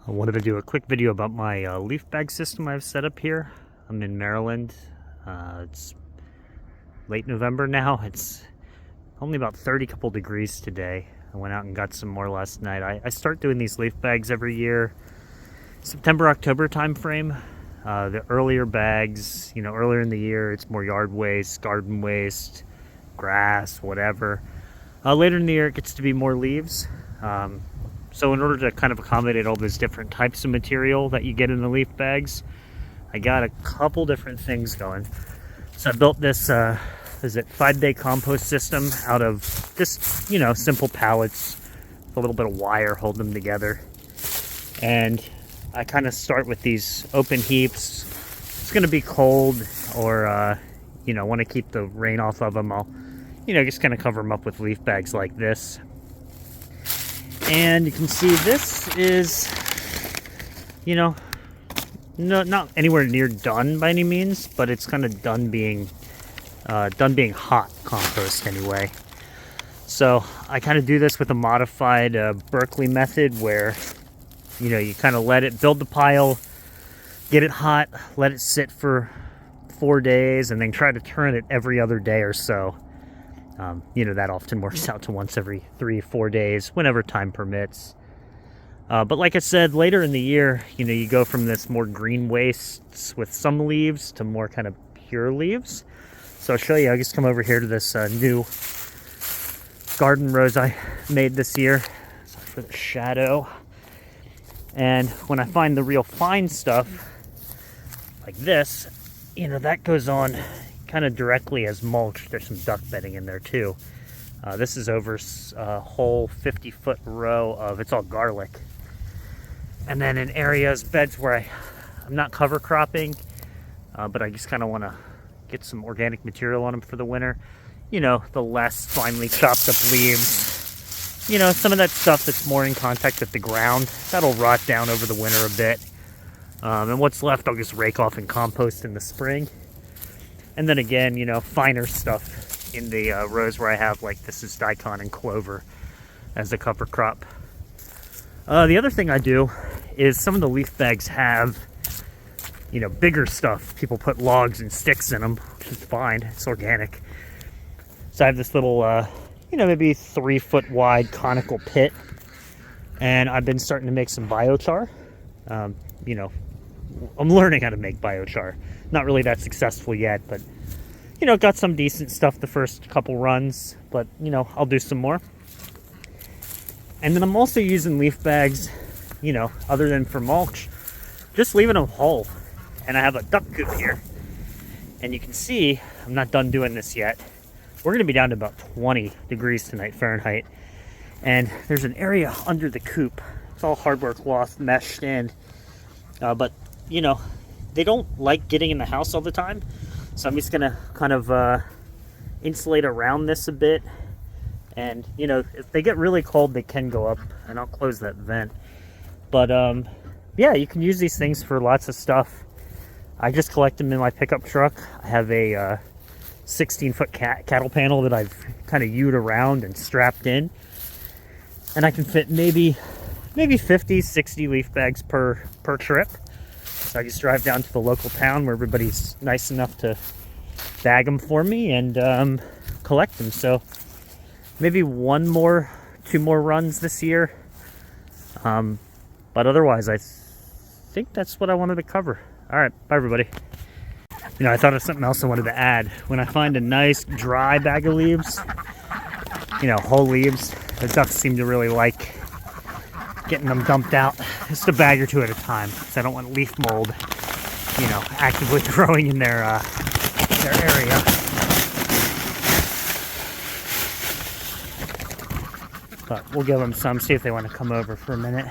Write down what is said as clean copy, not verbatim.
I wanted to do a quick video about my leaf bag system I've set up here. I'm in Maryland. It's late November now. It's only about 30 couple degrees today. I went out and got some more last night. I start doing these leaf bags every year, September, October time frame. The earlier bags, earlier in the year, it's more yard waste, garden waste, grass, whatever. Later in the year, it gets to be more leaves. So in order to kind of accommodate all those different types of material that you get in the leaf bags, I got a couple different things going. So I built this 5-day compost system out of just, simple pallets, with a little bit of wire holding them together. And I kind of start with these open heaps. It's going to be cold, or, want to keep the rain off of them. I'll, just kind of cover them up with leaf bags like this. And you can see this is, not anywhere near done by any means, but it's kind of done being hot compost anyway. So I kind of do this with a modified Berkeley method where, you kind of let it build the pile, get it hot, let it sit for 4 days, and then try to turn it every other day or so. That often works out to once every 3-4 days, whenever time permits. But like I said, later in the year, you go from this more green wastes with some leaves to more kind of pure leaves. So I'll show you. I'll just come over here to this new garden rose I made this year. Sorry for the shadow. And when I find the real fine stuff, like this, that goes on kind of directly as mulch. There's some duck bedding in there too. This is over a whole 50-foot row of, it's all garlic. And then in areas, beds where I'm not cover cropping, but I just kind of want to get some organic material on them for the winter. The less finely chopped up leaves. Some of that stuff that's more in contact with the ground, that'll rot down over the winter a bit. And what's left, I'll just rake off and compost in the spring. And then again, finer stuff in the rows where I have, like, this is daikon and clover as a cover crop. The other thing I do is some of the leaf bags have, bigger stuff. People put logs and sticks in them, which is fine. It's organic. So I have this little, maybe 3-foot wide conical pit. And I've been starting to make some biochar. I'm learning how to make biochar. Not really that successful yet, but, got some decent stuff the first couple runs, but, I'll do some more. And then I'm also using leaf bags, other than for mulch, just leaving them whole. And I have a duck coop here. And you can see, I'm not done doing this yet. We're going to be down to about 20 degrees tonight, Fahrenheit. And there's an area under the coop. It's all hardware cloth meshed in. But, they don't like getting in the house all the time. So I'm just going to kind of insulate around this a bit. And, if they get really cold, they can go up. And I'll close that vent. But, yeah, you can use these things for lots of stuff. I just collect them in my pickup truck. I have a 16-foot cattle panel that I've kind of hewed around and strapped in. And I can fit maybe 50, 60 leaf bags per trip. So I just drive down to the local town where everybody's nice enough to bag them for me and collect them. So maybe 2 more runs this year. But otherwise, I think that's what I wanted to cover. All right, bye everybody. I thought of something else I wanted to add. When I find a nice dry bag of leaves, whole leaves, the ducks seem to really like getting them dumped out. Just a bag or 2 at a time, because I don't want leaf mold, actively growing in their area. But we'll give them some, see if they want to come over for a minute.